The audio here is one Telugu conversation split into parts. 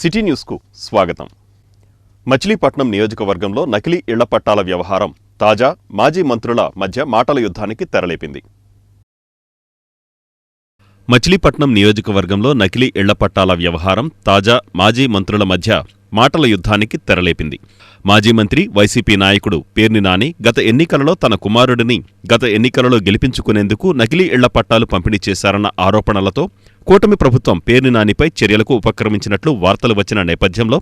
సిటీ న్యూస్కు స్వాగతం. మచిలీపట్నం నియోజకవర్గంలో నకిలీ ఇళ్ల పట్టాల వ్యవహారం తాజా మాజీ మంత్రుల మధ్య మాటల యుద్ధానికి తెరలేపింది. మచిలీపట్నం నియోజకవర్గంలో నకిలీ ఇళ్ల పట్టాల వ్యవహారం తాజా మాజీ మంత్రుల మధ్య మాటల యుద్ధానికి తెరలేపింది. మాజీ మంత్రి వైసీపీ నాయకుడు పేర్ని నాని గత ఎన్నికలలో తన కుమారుడిని గత ఎన్నికలలో గెలిపించుకునేందుకు నకిలీ ఇళ్ల పట్టాలు పంపిణీ చేశారన్న ఆరోపణలతో కూటమి ప్రభుత్వం పేర్ని నానిపై చర్యలకు ఉపక్రమించినట్లు వార్తలు వచ్చిన నేపథ్యంలో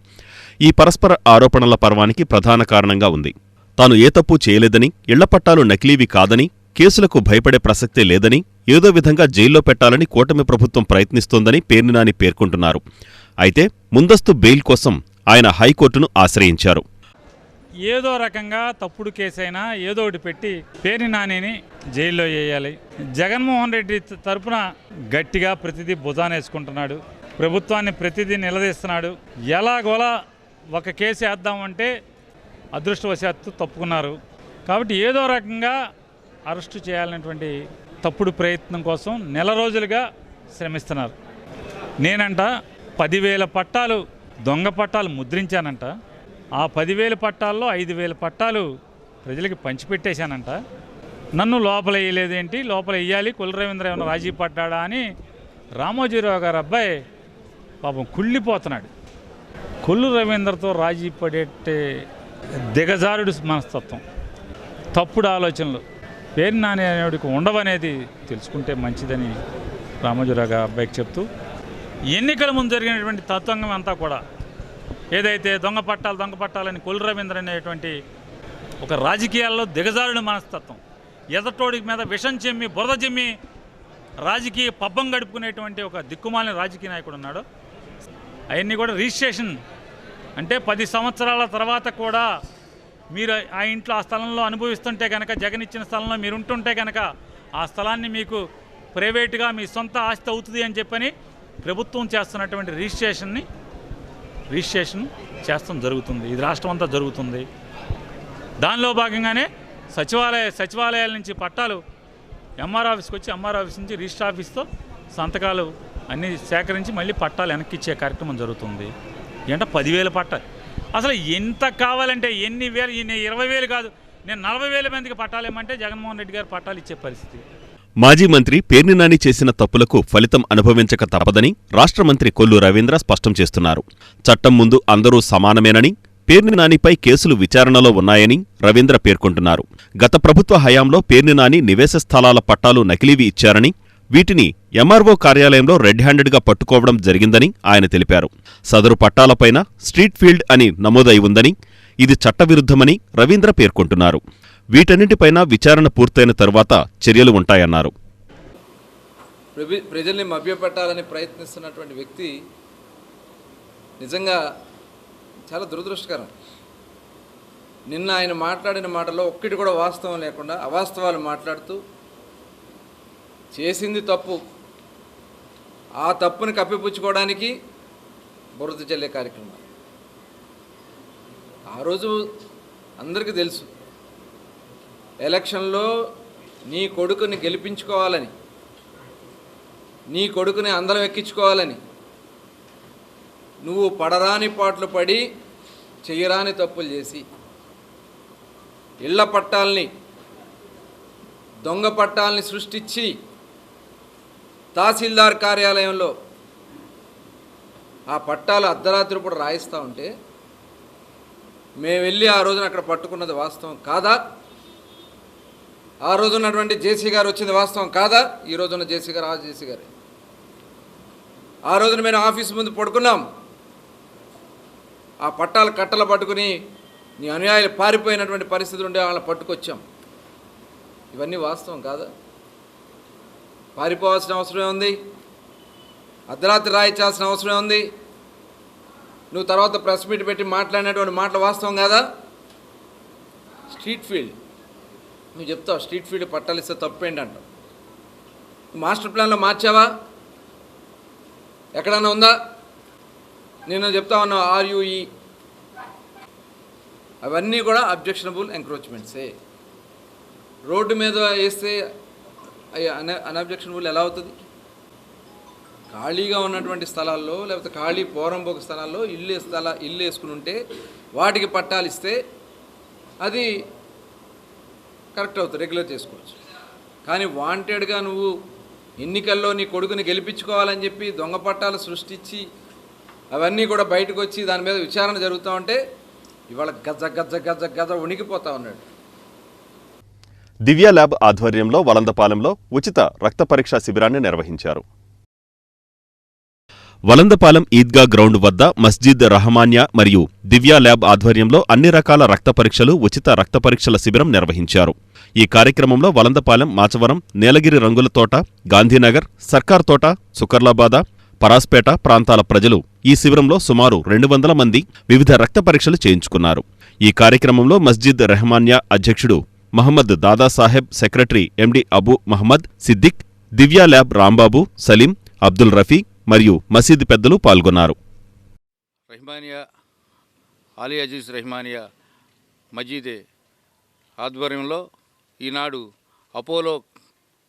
ఈ పరస్పర ఆరోపణల పర్వానికి ప్రధాన కారణంగా ఉంది. తాను ఏ తప్పు చేయలేదని, ఇళ్ల పట్టాలు నకిలీవి కాదని, కేసులకు భయపడే ప్రసక్తే లేదని, ఏదో విధంగా జైల్లో పెట్టాలని కూటమి ప్రభుత్వం ప్రయత్నిస్తోందని పేర్ని నాని పేర్కొంటున్నారు. అయితే ముందస్తు బెయిల్ కోసం ఆయన హైకోర్టును ఆశ్రయించారు. ఏదో రకంగా తప్పుడు కేసైనా ఏదో ఒకటి పెట్టి పేర్ని నానిని జైల్లో వేయాలి. జగన్మోహన్ రెడ్డి తరపున గట్టిగా ప్రతిదీ భుజానేసుకుంటున్నాడు, ప్రభుత్వాన్ని ప్రతిదీ నిలదీస్తున్నాడు. ఎలాగోలా ఒక కేసు వేద్దామంటే అదృష్టవశాత్తు తప్పుకున్నారు. కాబట్టి ఏదో రకంగా అరెస్టు చేయాలనేటువంటి తప్పుడు ప్రయత్నం కోసం నెల రోజులుగా శ్రమిస్తున్నారు. నేనంట 10,000 పట్టాలు దొంగ పట్టాలు ముద్రించానంట. ఆ 10,000 పట్టాల్లో 5,000 పట్టాలు ప్రజలకి పంచిపెట్టేశానంట. నన్ను లోపల వేయలేదేంటి, లోపల వేయాలి, కొల్లు రవీంద్ర ఏమైనా రాజీ పడ్డాడా అని రామోజీరావు గారు అబ్బాయి పాపం కుళ్ళిపోతున్నాడు. కొల్లు రవీంద్రతో రాజీ పడేట్టే దిగజారుడు మనస్తత్వం, తప్పుడు ఆలోచనలు పేర్ని నాని అనేవాడికి ఉండవనేది తెలుసుకుంటే మంచిదని రామోజీరావు గారు అబ్బాయికి చెప్తూ, ఎన్నికల ముందు జరిగినటువంటి తత్వంగం అంతా కూడా ఏదైతే దొంగ పట్టాలని కొల్లు రవీంద్ర అనేటువంటి ఒక రాజకీయాల్లో దిగజారుడు మనస్తత్వం, ఎదటోడి మీద విషం చెమ్మి బురద చెమ్మి రాజకీయ పబ్బం గడుపుకునేటువంటి ఒక దిక్కుమాలిన రాజకీయ నాయకుడు ఉన్నాడు. అవన్నీ కూడా రిజిస్ట్రేషన్ అంటే 10 సంవత్సరాల తర్వాత కూడా మీరు ఆ ఇంట్లో ఆ స్థలంలో అనుభవిస్తుంటే కనుక, జగన్ ఇచ్చిన స్థలంలో మీరు ఉంటుంటే కనుక ఆ స్థలాన్ని మీకు ప్రైవేటుగా మీ సొంత ఆస్తి అవుతుంది అని చెప్పని ప్రభుత్వం చేస్తున్నటువంటి రిజిస్ట్రేషన్ చేస్తాం జరుగుతుంది. ఇది రాష్ట్రం అంతా జరుగుతుంది. దానిలో భాగంగానే సచివాలయాల నుంచి పట్టాలు ఎంఆర్ ఆఫీస్కి వచ్చి, ఎంఆర్ ఆఫీస్ నుంచి రిజిస్టర్ ఆఫీస్తో సంతకాలు అన్నీ సేకరించి మళ్ళీ పట్టాలు వెనక్కి ఇచ్చే కార్యక్రమం జరుగుతుంది. ఏంటంటే 10,000 పట్టాలు. అసలు ఎంత కావాలంటే ఎన్ని వేలు, 20,000 కాదు, నేను 40,000 మందికి పట్టాలు ఇవ్వమంటే జగన్మోహన్ రెడ్డి గారు పట్టాలు ఇచ్చే పరిస్థితి. మాజీ మంత్రి పేర్ని నాని చేసిన తప్పులకు ఫలితం అనుభవించక తప్పదని రాష్ట్ర మంత్రి కొల్లు రవీంద్ర స్పష్టం చేస్తున్నారు. చట్టం ముందు అందరూ సమానమేనని, పేర్ని నానిపై కేసులు విచారణలో ఉన్నాయని రవీంద్ర పేర్కొంటున్నారు. గత ప్రభుత్వ హయాంలో పేర్ని నాని నివేశ స్థలాల పట్టాలు నకిలీవి ఇచ్చారని, వీటిని ఎంఆర్ఓ కార్యాలయంలో రెడ్ హ్యాండెడ్గా పట్టుకోవడం జరిగిందని ఆయన తెలిపారు. సదరు పట్టాలపైన స్ట్రీట్ ఫీల్డ్ అని నమోదై ఉందని, ఇది చట్టవిరుద్ధమని రవీంద్ర పేర్కొంటున్నారు. వీటన్నింటిపైన విచారణ పూర్తయిన తరువాత చర్యలు ఉంటాయన్నారు. ప్రజల్ని మభ్యపెట్టాలని ప్రయత్నిస్తున్నటువంటి వ్యక్తి నిజంగా చాలా దురదృష్టకరం. నిన్న ఆయన మాట్లాడిన మాటలో ఒక్కటి కూడా వాస్తవం లేకుండా అవాస్తవాలు మాట్లాడుతూ చేసింది తప్పు, ఆ తప్పుని కప్పిపుచ్చుకోవడానికి బురద చల్లే కార్యక్రమం. ఆ రోజు అందరికీ తెలుసు, ఎలక్షన్లో నీ కొడుకుని గెలిపించుకోవాలని, నీ కొడుకుని అందరం ఎక్కించుకోవాలని నువ్వు పడరాని పాటలు పడి చెయ్యరాని తప్పులు చేసి ఇళ్ల పట్టాలని, దొంగ పట్టాలని సృష్టించి తహసీల్దార్ కార్యాలయంలో ఆ పట్టాలు అర్ధరాత్రి పూట రాయిస్తూ ఉంటే మేము వెళ్ళి ఆ రోజున అక్కడ పట్టుకున్నది వాస్తవం కాదా? ఆ రోజు ఉన్నటువంటి జేసీ గారు వచ్చింది వాస్తవం కాదా? ఈ రోజున్న జేసీ గారు జేసీ గారే. ఆ రోజున మేము ఆఫీస్ ముందు పడుకున్నాం, ఆ పట్టాలు కట్టలు పట్టుకుని నీ అనుయాయులు పారిపోయినటువంటి పరిస్థితులు ఉండే వాళ్ళని పట్టుకొచ్చాం. ఇవన్నీ వాస్తవం కాదా? పారిపోవాల్సిన అవసరమే ఉంది, అర్ధరాత్రి రాయించాల్సిన అవసరమే ఉంది. నువ్వు తర్వాత ప్రెస్ మీట్ పెట్టి మాట్లాడినటువంటి మాటలు వాస్తవం కాదా? స్ట్రీట్ ఫీల్డ్ నువ్వు చెప్తావు, స్ట్రీట్ ఫీల్డ్ పట్టాలు ఇస్తే తప్పేంటి అంటావు. మాస్టర్ ప్లాన్లో మార్చావా? ఎక్కడన్నా ఉందా? నేను చెప్తా ఉన్నావు RUE, అవన్నీ కూడా అబ్జెక్షనబుల్ ఎంక్రోచ్మెంట్సే. రోడ్డు మీద వేస్తే అన్అబ్జెక్షనబుల్ ఎలా అవుతుంది? ఖాళీగా ఉన్నటువంటి స్థలాల్లో లేకపోతే ఖాళీ పోరంబోక స్థలాల్లో ఇల్లు వేసుకుని ఉంటే వాటికి పట్టాలు ఇస్తే అది కరెక్ట్ అవుతుంది, రెగ్యులర్ చేసుకోవచ్చు. కానీ వాంటెడ్గా నువ్వు ఎన్నికల్లో నీ కొడుకుని గెలిపించుకోవాలని చెప్పి దొంగ పట్టాలు సృష్టించి అవన్నీ కూడా బయటకు వచ్చి దాని మీద విచారణ జరుగుతూ ఉంటే ఇవాళ గజ గజ గజ గజ ఉనికిపోతా ఉన్నాడు. దివ్య ల్యాబ్ ఆధ్వర్యంలో వలందపాలెంలో ఉచిత రక్త పరీక్షా శిబిరాన్ని నిర్వహించారు. వలందపాలెం ఈద్గా గ్రౌండ్ వద్ద మస్జిద్ రహమాన్యా మరియు దివ్య ల్యాబ్ ఆధ్వర్యంలో అన్ని రకాల రక్త పరీక్షలు, ఉచిత రక్త పరీక్షల శిబిరం నిర్వహించారు. ఈ కార్యక్రమంలో వలందపాలెం, మాచవరం, నీలగిరి రంగుల తోట, గాంధీనగర్, సర్కార్ తోట, సుకర్లాబాద, పరాస్పేట ప్రాంతాల ప్రజలు ఈ శిబిరంలో సుమారు 200 మంది వివిధ రక్త పరీక్షలు చేయించుకున్నారు. ఈ కార్యక్రమంలో మస్జిద్ రెహమాన్యా అధ్యక్షుడు మహమ్మద్ దాదాసాహెబ్, సెక్రటరీ ఎండి అబూ మహమ్మద్ సిద్దిక్, దివ్య ల్యాబ్ రాంబాబు, సలీం, అబ్దుల్ రఫీ మరియు మసీదు పెద్దలు పాల్గొన్నారు. రెహమానియా ఆలీ అజీజ్ రెహమానియా మజీదే ఆధ్వర్యంలో ఈనాడు అపోలో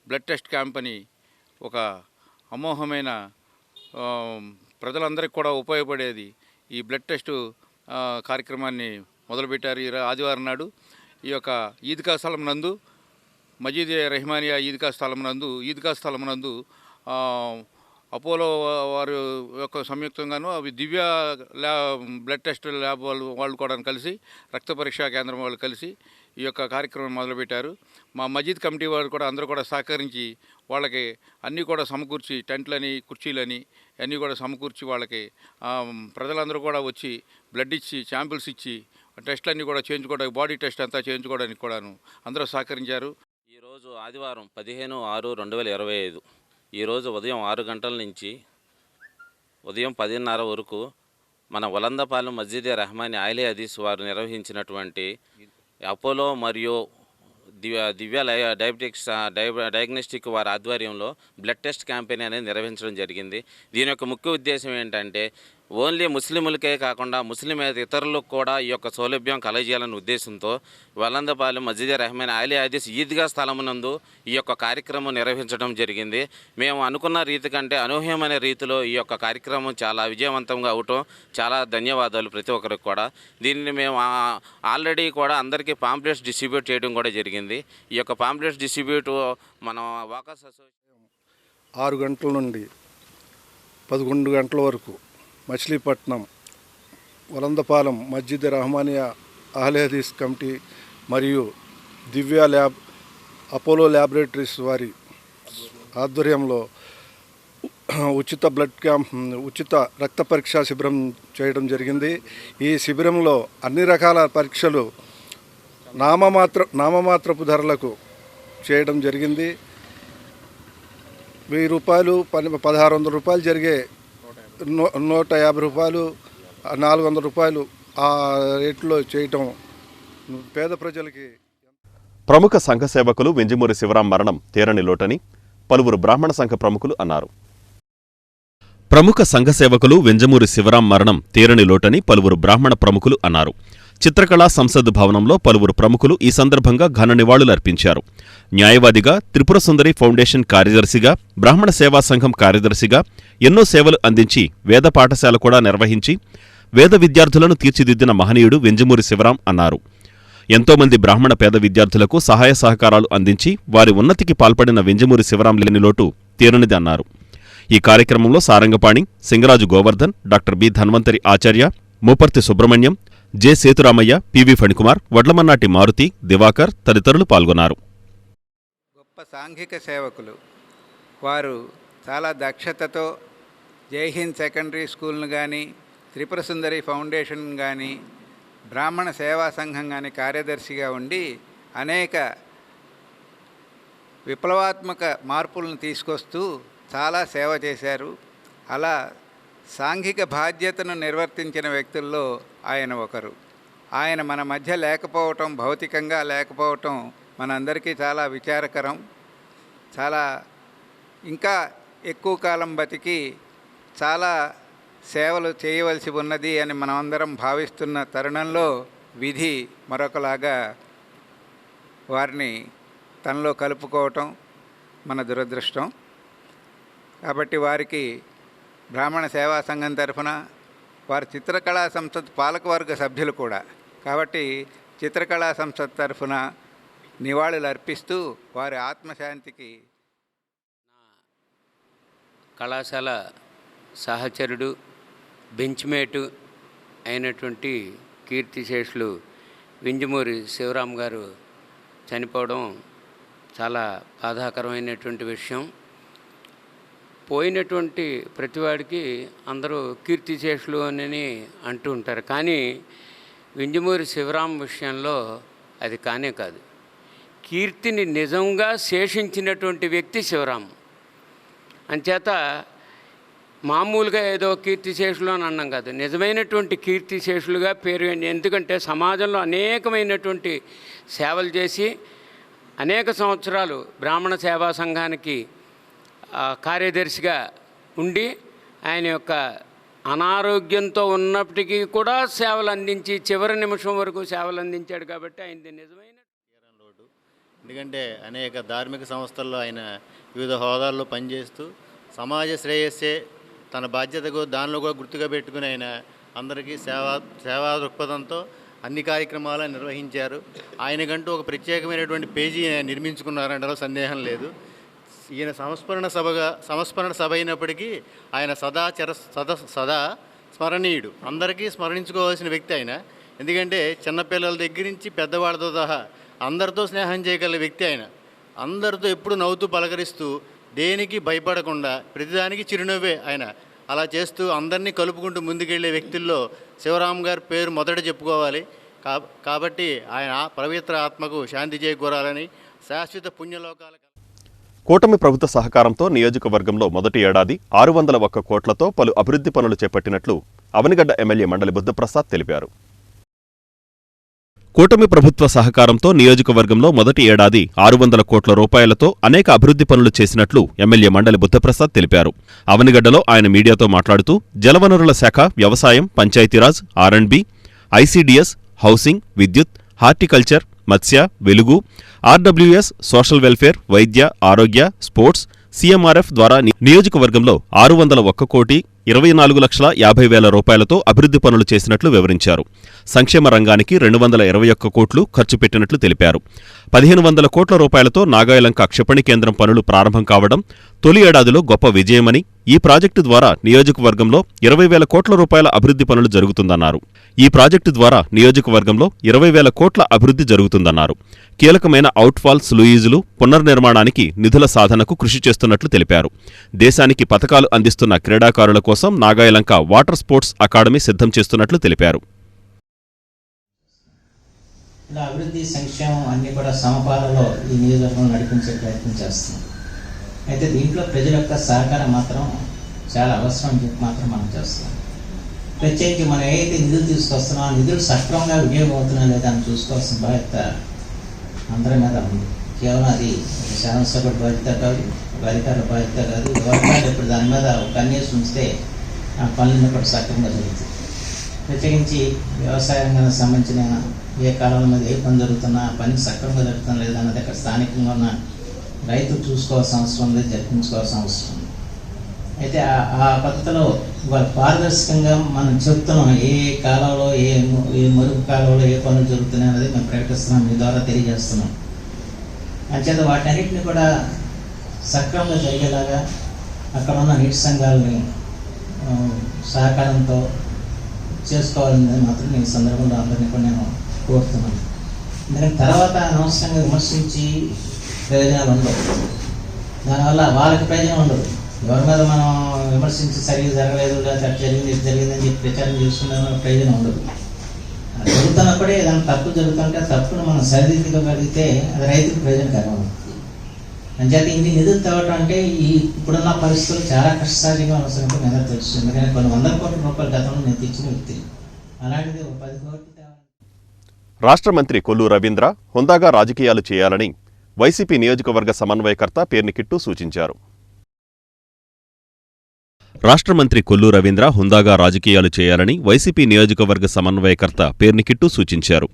బ్లడ్ టెస్ట్ క్యాంప్ అని ఒక అమోఘమైన ప్రజలందరికీ కూడా ఉపయోగపడేది ఈ బ్లడ్ టెస్టు కార్యక్రమాన్ని మొదలుపెట్టారు. ఈ ఆదివారం నాడు ఈ యొక్క ఈద్గా స్థలం నందు, మజీద్ రెహమానియా ఈద్గా స్థలం నందు అపోలో వారు యొక్క సంయుక్తంగాను అవి దివ్య బ్లడ్ టెస్ట్ ల్యాబ్ వాళ్ళు కూడా కలిసి, రక్త పరీక్షా కేంద్రం వాళ్ళు కలిసి ఈ యొక్క కార్యక్రమం మొదలుపెట్టారు. మా మజీద్ కమిటీ వారు కూడా అందరూ కూడా సహకరించి వాళ్ళకి అన్నీ కూడా సమకూర్చి, టెంట్లని, కుర్చీలని అన్నీ కూడా సమకూర్చి వాళ్ళకి ప్రజలందరూ కూడా వచ్చి బ్లడ్ ఇచ్చి, శాంపిల్స్ ఇచ్చి టెస్టులన్నీ కూడా చేయించుకోవడానికి, బాడీ టెస్ట్ అంతా చేయించుకోవడానికి కూడాను అందరూ సహకరించారు. ఈరోజు ఆదివారం 15/6/2025 ఈరోజు ఉదయం 6 గంటల నుంచి ఉదయం 10:30 వరకు మన వలందపాలెం మస్జిదే రహమాని ఆలీ హదీస్ వారు నిర్వహించినటువంటి అపోలో మరియు దివ్య డయాగ్నోస్టిక్ వారి ఆధ్వర్యంలో బ్లడ్ టెస్ట్ క్యాంపెయిన్ అనేది నిర్వహించడం జరిగింది. దీని యొక్క ముఖ్య ఉద్దేశం ఏంటంటే ఓన్లీ ముస్లింలకే కాకుండా ఇతరులకు కూడా ఈ యొక్క సౌలభ్యం కలగజేయాలనే ఉద్దేశంతో వలందపాలెం మస్జిదే రహమాని ఆలీ హదీస్ ఈద్గా స్థలమునందు ఈ యొక్క కార్యక్రమం నిర్వహించడం జరిగింది. మేము అనుకున్న రీతి కంటే అనూహ్యమైన రీతిలో ఈ యొక్క కార్యక్రమం చాలా విజయవంతంగా అవటం చాలా ధన్యవాదాలు ప్రతి ఒక్కరికి కూడా. దీనిని మేము ఆల్రెడీ కూడా అందరికీ పాంప్లెట్స్ డిస్ట్రిబ్యూట్ చేయడం కూడా జరిగింది. ఈ యొక్క పాంప్లెట్స్ డిస్ట్రిబ్యూట్ మనం వాకర్స్ అసోసియేషన్ 6 గంటల నుండి 11 గంటల వరకు మచిలీపట్నం వలందపాలెం మస్జిద్ రహమానియా ఆలీ హదీస్ కమిటీ మరియు దివ్య ల్యాబ్ అపోలో ల్యాబొరేటరీస్ వారి ఆధ్వర్యంలో ఉచిత రక్త పరీక్షా శిబిరం చేయడం జరిగింది. ఈ శిబిరంలో అన్ని రకాల పరీక్షలు నామమాత్రపు ధరలకు చేయడం జరిగింది. 1000 రూపాయలు, 1600 రూపాయలు జరిగే 150 రూపాయలు, 400 రూపాయలు ఆ రేట్లో చేయటం పేద ప్రజలకి. ప్రముఖ సంఘ సేవకులు వెంజమూరి శివరాం మరణం తీరని లోటని పలువురు బ్రాహ్మణ సంఘ ప్రముఖులు అన్నారు. ప్రముఖ సంఘ సేవకులు వెంజమూరి శివరాం మరణం తీరని లోటని పలువురు బ్రాహ్మణ ప్రముఖులు అన్నారు. చిత్రకళా సంసద్ భవనంలో పలువురు ప్రముఖులు ఈ సందర్భంగా ఘన నివాళులర్పించారు. న్యాయవాదిగా, త్రిపుర సుందరి ఫౌండేషన్ కార్యదర్శిగా, బ్రాహ్మణ సేవా సంఘం కార్యదర్శిగా ఎన్నో సేవలు అందించి వేద పాఠశాల కూడా నిర్వహించి వేద విద్యార్థులను తీర్చిదిద్దిన మహనీయుడు వెంజమూరి శివరాం అన్నారు. ఎంతోమంది బ్రాహ్మణ పేద విద్యార్థులకు సహాయ సహకారాలు అందించి వారి ఉన్నతికి పాల్పడిన వెంజమూరి శివరాం లేని లోటు తీరనిది అన్నారు. ఈ కార్యక్రమంలో సారంగపాణి, సింగరాజు గోవర్ధన్, డాక్టర్ బి ధన్వంతరి ఆచార్య, మూపర్తి సుబ్రహ్మణ్యం, జె సేతురామయ్య, పివి ఫణికుమార్, వడ్లమన్నాటి మారుతి, దివాకర్ తదితరులు పాల్గొన్నారు. గొప్ప సాంఘిక సేవకులు వారు చాలా దక్షతతో జైహింద్ సెకండరీ స్కూల్ను కానీ, త్రిపుర సుందరి ఫౌండేషన్ కానీ, బ్రాహ్మణ సేవా సంఘం కానీ కార్యదర్శిగా ఉండి అనేక విప్లవాత్మక మార్పులను తీసుకొస్తూ చాలా సేవ చేశారు. అలా సాంఘిక బాధ్యతను నిర్వర్తించిన వ్యక్తుల్లో ఆయన ఒకరు. ఆయన మన మధ్య లేకపోవటం, భౌతికంగా లేకపోవటం మనందరికీ చాలా విచారకరం. చాలా ఇంకా ఎక్కువ కాలం బతికి చాలా సేవలు చేయవలసి ఉన్నది అని మనమందరం భావిస్తున్న తరుణంలో విధి మరొకలాగా వారిని తనలో కలుపుకోవటం మన దురదృష్టం. కాబట్టి వారికి బ్రాహ్మణ సేవా సంఘం తరఫున, వారి చిత్రకళా సంస్థ పాలకవర్గ సభ్యులు కూడా. కాబట్టి చిత్రకళా సంస్థ తరఫున నివాళులు అర్పిస్తూ వారి ఆత్మశాంతికి. కళాశాల సహచరుడు, బెంచ్మేటు అయినటువంటి కీర్తిశేషులు వింజమూరి శివరాం గారు చనిపోవడం చాలా బాధాకరమైనటువంటి విషయం. పోయినటువంటి ప్రతివాడికి అందరూ కీర్తిశేషులు అని అంటూ ఉంటారు, కానీ వింజమూరి శివరాం విషయంలో అది కానే కాదు. కీర్తిని నిజంగా శేషించినటువంటి వ్యక్తి శివరాం. అంచేత మామూలుగా ఏదో కీర్తిశేషులు అని అన్నాం కాదు, నిజమైనటువంటి కీర్తిశేషులుగా పేరు. ఎందుకంటే సమాజంలో అనేకమైనటువంటి సేవలు చేసి అనేక సంవత్సరాలు బ్రాహ్మణ సేవా సంఘానికి కార్యదర్శిగా ఉండి ఆయన యొక్క అనారోగ్యంతో ఉన్నప్పటికీ కూడా సేవలు అందించి చివరి నిమిషం వరకు సేవలు అందించాడు. కాబట్టి ఆయనది నిజమైన లోటు. ఎందుకంటే అనేక ధార్మిక సంస్థల్లో ఆయన వివిధ హోదాల్లో పనిచేస్తూ సమాజ శ్రేయస్సే తన బాధ్యతకు దానిలో కూడా గుర్తుగా పెట్టుకుని ఆయన అందరికీ సేవా దృక్పథంతో అన్ని కార్యక్రమాలు నిర్వహించారు. ఆయనకంటూ ఒక ప్రత్యేకమైనటువంటి పేజీ నిర్మించుకున్నారంటే సందేహం లేదు. ఈయన సంస్మరణ సభ అయినప్పటికీ ఆయన సదా స్మరణీయుడు. అందరికీ స్మరించుకోవాల్సిన వ్యక్తి ఆయన. ఎందుకంటే చిన్నపిల్లల దగ్గర నుంచి పెద్దవాళ్ళతో సహా అందరితో స్నేహం చేయగల వ్యక్తి ఆయన. అందరితో ఎప్పుడు నవ్వుతూ పలకరిస్తూ దేనికి భయపడకుండా ప్రతిదానికి చిరునవ్వే ఆయన. అలా చేస్తూ అందరినీ కలుపుకుంటూ ముందుకెళ్లే వ్యక్తుల్లో శివరాం గారి పేరు మొదట చెప్పుకోవాలి. కాబట్టి ఆయన పవిత్ర ఆత్మకు శాంతి చేకూరాలని, శాశ్వత పుణ్యలోకాల. కూటమి ప్రభుత్వ సహకారంతో నియోజకవర్గంలో మొదటి ఏడాది 601 కోట్లతో పలు అభివృద్ధి పనులు చేపట్టినట్లు అవనిగడ్డ ఎమ్మెల్యే మండలి బుద్ధప్రసాద్ తెలిపారు. కూటమి ప్రభుత్వ సహకారంతో నియోజకవర్గంలో మొదటి ఏడాది 600 కోట్ల రూపాయలతో అనేక అభివృద్ధి పనులు చేసినట్లు ఎమ్మెల్యే మండలి బుద్ధప్రసాద్ తెలిపారు. అవనిగడ్డలో ఆయన మీడియాతో మాట్లాడుతూ జలవనరుల శాఖ, వ్యవసాయం, పంచాయతీరాజ్, R&B, ICDS, హౌసింగ్, విద్యుత్, హార్టికల్చర్, మత్స్య, వెలుగు, RWS, సోషల్ వెల్ఫేర్, వైద్య, ఆరోగ్య, స్పోర్ట్స్, CMRF ద్వారా నియోజకవర్గంలో 601,24,50,000 రూపాయలతో అభివృద్ధి పనులు చేసినట్లు వివరించారు. సంక్షేమ రంగానికి 221 కోట్లు ఖర్చు పెట్టినట్లు తెలిపారు. 1,500 కోట్ల రూపాయలతో నాగాయలంక క్షిపణి కేంద్రం పనులు ప్రారంభం కావడం తొలి ఏడాదిలో గొప్ప విజయమని, ఈ ప్రాజెక్టు ద్వారా నియోజకవర్గంలో 20,000 కోట్ల రూపాయల అభివృద్ధి పనులు జరుగుతుందన్నారు. ఈ ప్రాజెక్టు ద్వారా నియోజకవర్గంలో 20,000 కోట్ల అభివృద్ధి జరుగుతుందన్నారు. కీలకమైన అవుట్ఫాల్స్, లూయిజులు పునర్నిర్మాణానికి నిధుల సాధనకు కృషి చేస్తున్నట్లు తెలిపారు. దేశానికి పతకాలు అందిస్తున్న క్రీడాకారుల కోసం నాగాయలంక వాటర్ స్పోర్ట్స్ అకాడమీ సిద్ధం చేస్తున్నట్లు తెలిపారు. ఇలా అభివృద్ధి, సంక్షేమం అన్నీ కూడా సమపాలలో ఈ నియోజకవర్గంలో నడిపించే ప్రయత్నం చేస్తున్నాం. అయితే దీంట్లో ప్రజల యొక్క సహకారం మాత్రం చాలా అవసరం అని చెప్పి మాత్రం మనం చేస్తున్నాం. ప్రత్యేకించి మనం ఏదైతే నిధులు తీసుకొస్తున్నామో ఆ నిధులు సక్రమంగా వినియోగం అవుతున్నా లేదా అని చూసుకోవాల్సిన బాధ్యత అందరి మీద ఉంది. కేవలం అది శాసనసభ్యుడి బాధ్యత కాదు, ఒక అధికారుల బాధ్యత కాదు. ఎవరికాదు ఇప్పుడు దాని మీద ఒక కన్నేసి ఉంచితే ఆ పనులన్నీ కూడా సక్రమంగా జరుగుతాయి. ప్రత్యేకించి వ్యవసాయ రంగానికి సంబంధించిన ఏ కాలంలో మీద ఏ పని జరుగుతున్నా ఆ పని సక్రమంగా జరుగుతున్నా లేదా అన్నది అక్కడ స్థానికంగా ఉన్న రైతులు చూసుకోవాల్సిన అవసరం ఉంది, జరిపించుకోవాల్సిన అవసరం ఉంది. అయితే ఆ పద్ధతిలో ఇవాళ పారదర్శకంగా మనం చెప్తున్నాం ఏ కాలంలో ఏ మరుగు కాలంలో ఏ పనులు జరుగుతున్నాయి అనేది మేము ప్రకటిస్తున్నాం, మీ ద్వారా తెలియజేస్తున్నాం. అంచేత వాటన్నిటిని కూడా సక్రమంగా జరిగేలాగా అక్కడ ఉన్న నీటి సంఘాలని సహకారంతో చేసుకోవాలనేది మాత్రం ఈ సందర్భంలో అందరినీ కూడా నేను కోరుతున్నాను. ఎందుకంటే తర్వాత అనవసరంగా విమర్శించి ప్రయోజనాలు ఉండవు, దానివల్ల వాళ్ళకి ప్రయోజనం ఉండదు. ఎవరి మీద మనం విమర్శించి సరిగ్గా జరగలేదు లేదా జరిగింది జరిగిందని చెప్పి ప్రచారం చేసుకునే ప్రయోజనం ఉండదు. జరుగుతున్నప్పుడే ఏదైనా తప్పు జరుగుతుంటే తప్పును మనం సరిదిద్దుకోగలిగితే అది రైతుకు ప్రయోజనకరం అవుతుంది. అంచేత ఇన్ని నిధులు తేవటం అంటే ఈ ఇప్పుడున్న పరిస్థితులు చాలా కష్టసాధ్యంగా అవసరం మీ అందరూ తెలుసు. ఎందుకంటే కొన్ని 100 కోట్ల రూపాయల గతంలో నేను తెచ్చిన వ్యక్తి, అలాంటిది 10 కోట్లు తేవాలి. రాష్ట్ర మంత్రి కొల్లు రవీంద్ర హుందాగా రాజకీయాలు చేయాలని వైసీపీ నియోజకవర్గ సమన్వయకర్త పేర్ని కిట్టు సూచించారు. రాష్ట్ర మంత్రి కొల్లు రవీంద్ర హుందాగా రాజకీయాలు చేయాలని వైసీపీ నియోజకవర్గ సమన్వయకర్త పేర్ని కిట్టు సూచించారు.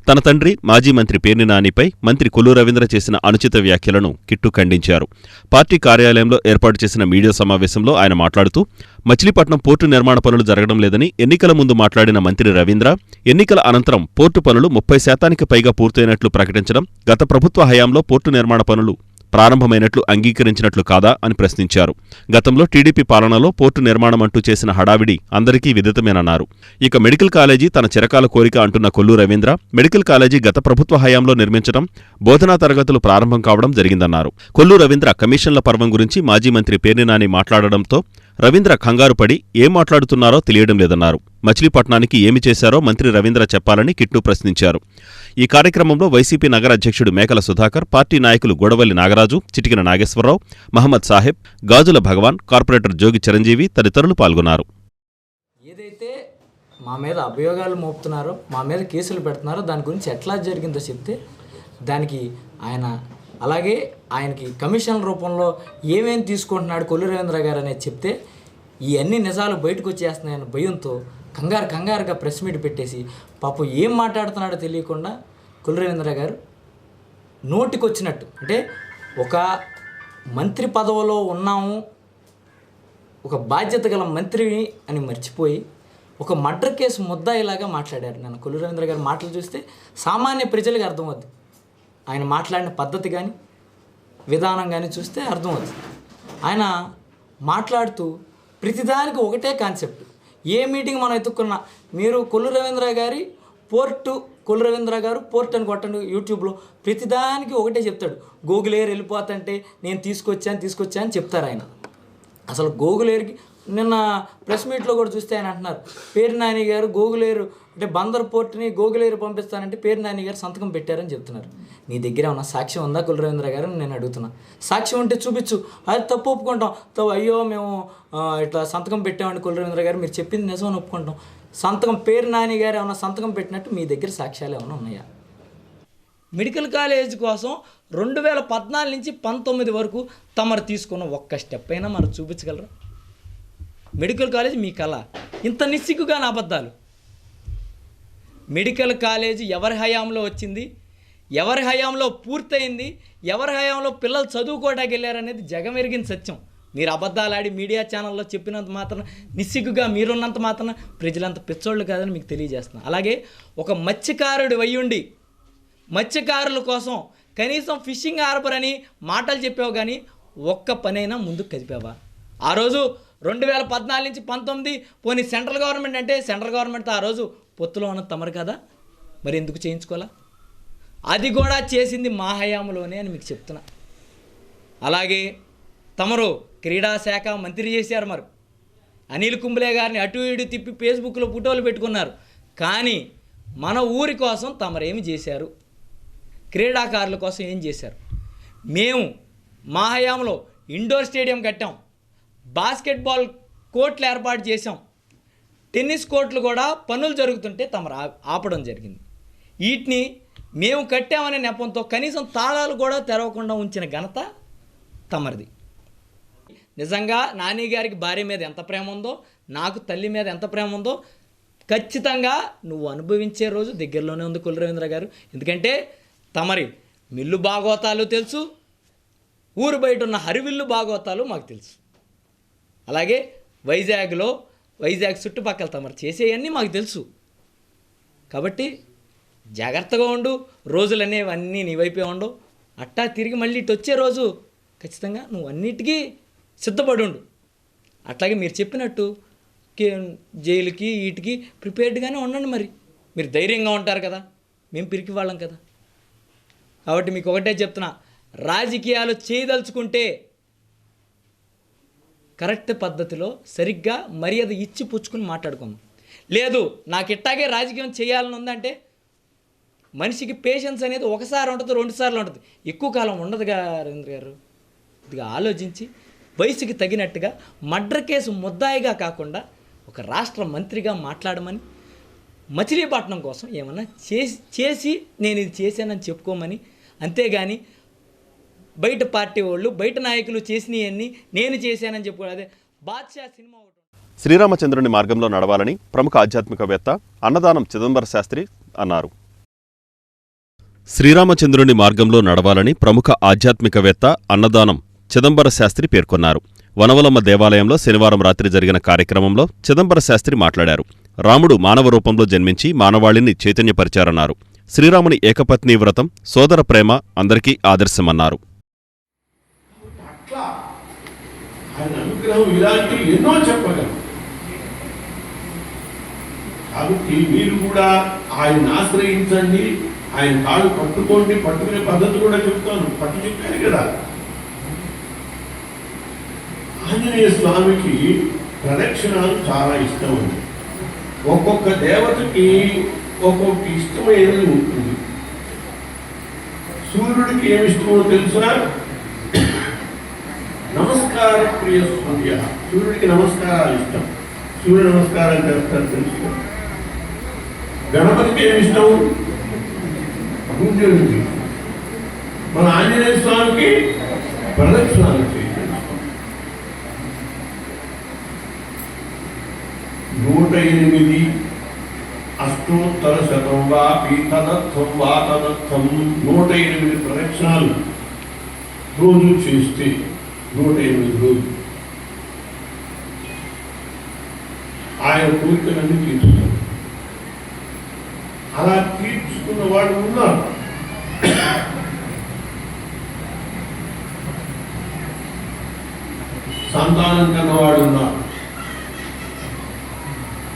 తన తండ్రి మాజీ మంత్రి పేర్ని నానిపై మంత్రి కొల్లు రవీంద్ర చేసిన అనుచిత వ్యాఖ్యలను కిట్టు ఖండించారు. పార్టీ కార్యాలయంలో ఏర్పాటు చేసిన మీడియా సమావేశంలో ఆయన మాట్లాడుతూ మచిలీపట్నం పోర్టు నిర్మాణ పనులు జరగడం లేదని ఎన్నికల ముందు మాట్లాడిన మంత్రి రవీంద్ర ఎన్నికల అనంతరం పోర్టు పనులు 30% పైగా పూర్తయినట్లు ప్రకటించడం గత ప్రభుత్వ హయాంలో పోర్టు నిర్మాణ పనులు ప్రారంభమైనట్లు అంగీకరించినట్లు కాదా అని ప్రశ్నించారు. గతంలో టీడీపీ పాలనలో పోర్టు నిర్మాణం అంటూ చేసిన హడావిడి అందరికీ విదితమేనన్నారు. ఇక మెడికల్ కాలేజీ తన చిరకాల కోరిక అంటున్న కొల్లు రవీంద్ర మెడికల్ కాలేజీ గత ప్రభుత్వ హయాంలో నిర్మించడం, బోధనా తరగతులు ప్రారంభం కావడం జరిగిందన్నారు. కొల్లు రవీంద్ర కమిషన్ల పర్వం గురించి మాజీ మంత్రి పేర్ని నాని మాట్లాడడంతో రవీంద్ర కంగారు పడి ఏం మాట్లాడుతున్నారో తెలియడం లేదన్నారు. మచిలీపట్నానికి ఏమి చేశారో మంత్రి రవీంద్ర చెప్పాలని కిట్టు ప్రశ్నించారు. ఈ కార్యక్రమంలో వైసీపీ నగర అధ్యక్షుడు మేకల సుధాకర్, పార్టీ నాయకులు గొడవల్లి నాగరాజు, చిటికిన నాగేశ్వరరావు, మహమ్మద్ సాహెబ్, గాజుల భగవాన్, కార్పొరేటర్ జోగి చిరంజీవి తదితరులు పాల్గొన్నారు. ఏదైతే మా మీద అభియోగాలు మోపుతున్నారో, మా మీద కేసులు పెడుతున్నారో దాని గురించి ఎట్లా జరిగిందో చెప్తే దానికి ఆయన, అలాగే ఆయనకి కమిషన్ రూపంలో ఏమేమి తీసుకుంటున్నాడు కొల్లు రవీంద్ర గారు అనేది చెప్తే ఈ అన్ని నిజాలు బయటకు వచ్చేస్తున్నాయన్న భయంతో కంగారుగా ప్రెస్ మీట్ పెట్టేసి పాపం ఏం మాట్లాడుతున్నాడో తెలియకుండా కొల్లు రవీంద్ర గారు నోటికొచ్చినట్టు, అంటే ఒక మంత్రి పదవిలో ఉన్నాము, ఒక బాధ్యత గల మంత్రిని అని మర్చిపోయి ఒక మర్డర్ కేసు ముద్దాయిలాగా మాట్లాడారు. నన్ను కొల్లు రవీంద్ర గారు మాటలు చూస్తే సామాన్య ప్రజలకు అర్థమవుద్ది. ఆయన మాట్లాడిన పద్ధతి కానీ విధానం కానీ చూస్తే అర్థమవుతుంది. ఆయన మాట్లాడుతూ ప్రతిదానికి ఒకటే కాన్సెప్ట్. ఏ మీటింగ్ మనం ఎత్తుక్కున్నా మీరు కొల్లు రవీంద్ర గారి పోర్టు, కొల్లు రవీంద్ర గారు పోర్ట్ అని కొట్టండి యూట్యూబ్లో, ప్రతిదానికి ఒకటే చెప్తాడు. గూగుల్ ఎయిర్ వెళ్ళిపోతుంటే నేను తీసుకొచ్చా అని చెప్తారు ఆయన. అసలు గూగుల్ ఎయిర్కి నిన్న ప్రెస్ మీట్లో కూడా చూస్తే ఆయన అంటున్నారు పేర్ని నాని గారు గూగుల్ ఎయిర్ అంటే బందర్ పోర్ట్ని గూగుల్ ఎయిర్ పంపిస్తానంటే పేర్ని నాని గారు సంతకం పెట్టారని చెప్తున్నారు. నీ దగ్గర ఉన్న సాక్ష్యం ఉందా కొల్లు రవీంద్ర గారు నేను అడుగుతున్నా. సాక్ష్యం ఉంటే చూపించు, అది తప్పు ఒప్పుకుంటాం. అయ్యో మేము ఇట్లా సంతకం పెట్టామండి కొల్లు రవీంద్ర గారు, మీరు చెప్పింది నిజమని ఒప్పుకుంటాం. సంతకం పేర్ని నాని గారు ఏమన్నా సంతకం పెట్టినట్టు మీ దగ్గర సాక్ష్యాలు ఏమైనా ఉన్నాయా? మెడికల్ కాలేజ్ కోసం 2014 నుంచి 19 వరకు తమరు తీసుకున్న ఒక్క స్టెప్ అయినా మనం చూపించగలరా? మెడికల్ కాలేజ్ మీ కళ, ఇంత నిస్సిగ్గుగా నా అబద్ధాలు. మెడికల్ కాలేజ్ ఎవరి హయాంలో వచ్చింది, ఎవరి హయాంలో పూర్తయింది, ఎవరి హయాంలో పిల్లలు చదువుకోవడానికి వెళ్ళారనేది జగమెరిగిన సత్యం. మీరు అబద్ధాలు ఆడి మీడియా ఛానల్లో చెప్పినంత మాత్రం, నిస్సిగ్గుగా మీరున్నంత మాత్రం ప్రజలంత పిచ్చోళ్ళు కాదని మీకు తెలియజేస్తున్నాను. అలాగే ఒక మత్స్యకారుడు వయ్యుండి మత్స్యకారుల కోసం కనీసం ఫిషింగ్ హార్బర్ అని మాటలు చెప్పావు, కానీ ఒక్క పనైనా ముందుకు కదిపావా? ఆ రోజు 2014 నుంచి 19 పోనీ సెంట్రల్ గవర్నమెంట్ అంటే సెంట్రల్ గవర్నమెంట్తో ఆ రోజు పొత్తులో ఉన్న తమరు కదా, మరి ఎందుకు చేయించుకోవాలా? అది కూడా చేసింది మా హయాంలోనే అని మీకు చెప్తున్నా. అలాగే తమరు క్రీడా శాఖ మంత్రి చేశారు, మరి అనిల్ కుంబ్లే గారిని అటు ఇటు తిప్పి ఫేస్బుక్లో ఫోటోలు పెట్టుకున్నారు. కానీ మన ఊరి కోసం తమరేమి చేశారు? క్రీడాకారుల కోసం ఏం చేశారు? మేము మా హయాంలో ఇండోర్ స్టేడియం కట్టాం, బాస్కెట్బాల్ కోర్టులు ఏర్పాటు చేసాం, టెన్నిస్ కోర్టులు కూడా పనులు జరుగుతుంటే తమరు ఆపడం జరిగింది. వీటిని మేము కట్టామనే నెపంతో కనీసం తాళాలు కూడా తెరవకుండా ఉంచిన ఘనత తమరిది. నిజంగా నాని గారికి భార్య మీద ఎంత ప్రేమ ఉందో, నాకు తల్లి మీద ఎంత ప్రేమ ఉందో ఖచ్చితంగా నువ్వు అనుభవించే రోజు దగ్గరలోనే ఉంది కొల్లు రవీంద్ర గారు. ఎందుకంటే తమరి మిల్లు భాగవతాలు తెలుసు, ఊరు బయట ఉన్న హరివిల్లు భాగవతాలు మాకు తెలుసు. అలాగే వైజాగ్ చుట్టుపక్కల తమరు చేసేవన్నీ మాకు తెలుసు. కాబట్టి జాగ్రత్తగా ఉండు, రోజులు అనేవి అన్నీ నీ వైపే ఉండవు. అట్టా తిరిగి మళ్ళీ ఇటు వచ్చే రోజు ఖచ్చితంగా నువ్వు అన్నిటికీ సిద్ధపడి ఉండు. అట్లాగే మీరు చెప్పినట్టు జైలుకి వీటికి ప్రిపేర్డ్గానే ఉండండి. మరి మీరు ధైర్యంగా ఉంటారు కదా, మేము పిరికి వాళ్ళం కదా. కాబట్టి మీకు ఒకటే చెప్తున్నా, రాజకీయాలు చేయదలుచుకుంటే కరెక్ట్ పద్ధతిలో సరిగ్గా మర్యాద ఇచ్చి పుచ్చుకుని మాట్లాడుకుందాం. లేదు నాకు ఇట్టాగే రాజకీయం చేయాలని ఉందంటే మనిషికి పేషెన్స్ అనేది ఒకసారి ఉంటుంది, 2 సార్లు ఉంటుంది, ఎక్కువ కాలం ఉండదుగా రవీంద్ర గారు. ఇదిగా ఆలోచించి వయసుకి తగినట్టుగా మర్డర్ కేసు ముద్దాయిగా కాకుండా ఒక రాష్ట్ర మంత్రిగా మాట్లాడమని, మచిలీపట్నం కోసం ఏమన్నా చేసి నేను ఇది చేశానని చెప్పుకోమని, అంతేగాని బయట పార్టీ వాళ్ళు బయట నాయకులు చేసినవన్నీ నేను చేశానని చెప్పుకోవాలి. అదే బాద్షా సినిమా ఒకటి. శ్రీరామచంద్రుని మార్గంలో నడవాలని ప్రముఖ ఆధ్యాత్మికవేత్త అన్నదానం చిదంబర శాస్త్రి అన్నారు. శ్రీరామచంద్రుని మార్గంలో నడవాలని ప్రముఖ ఆధ్యాత్మికవేత్త అన్నదానం చిదంబర శాస్త్రి పేర్కొన్నారు. వనవలమ్మ దేవాలయంలో శనివారం రాత్రి జరిగిన కార్యక్రమంలో చిదంబర శాస్త్రి మాట్లాడారు. రాముడు మానవ రూపంలో జన్మించి మానవాళిని చైతన్యపరిచారన్నారు. శ్రీరాముని ఏకపత్నీ వ్రతం, సోదర ప్రేమ అందరికీ ఆదర్శమన్నారు. ఆయన అనుగ్రహం ఇలాంటి ఎన్నో చెప్పగలరు. కాబట్టి మీరు కూడా ఆయన ఆశ్రయించండి, ఆయన కాళ్ళు పట్టుకోండి. పట్టుకునే పద్ధతి కూడా చెప్తాను, పట్టు చెప్పాను కదా. ఆంజనేయ స్వామికి ప్రదక్షిణాలు చాలా ఇష్టం ఉంది. ఒక్కొక్క దేవతకి ఒక్కొక్క ఇష్టమైనది ఉంటుంది. సూర్యుడికి ఏమి ఇష్టమో తెలుసా? నమస్కార ప్రియ సూర్య. సూర్యుడికి నమస్కారాలు ఇష్టం, సూర్య నమస్కారం చేస్తారు తెలుసు. గణపతికి ఏమి ఇష్టం? పూజలకి. మన ఆంజనేయ స్వామికి ప్రదక్షిణాలు చేయడం. 108 అష్టోత్తర శతం వా పీతదత్తం వా తదత్తం 108 ప్రదక్షిణాలు రోజు చేస్తే 108 రోజులు ఆయన కోరికలన్నీ తీర్చుతారు. అలా తీర్చుకున్న వాడు ఉన్నారు. సంతానం కన్నవాడు ఉన్నారు.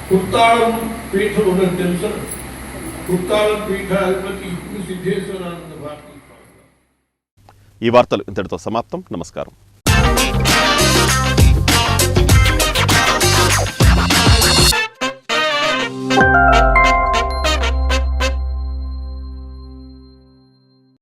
కుత్తాళం పీఠం ఉన్నది తెలుసా? కుత్తాళం పీఠాధిపతి ఇప్పుడు సిద్ధేశ్వరానంద భారతి. ఈ వార్తలు ఇంతటితో సమాప్తం. నమస్కారం.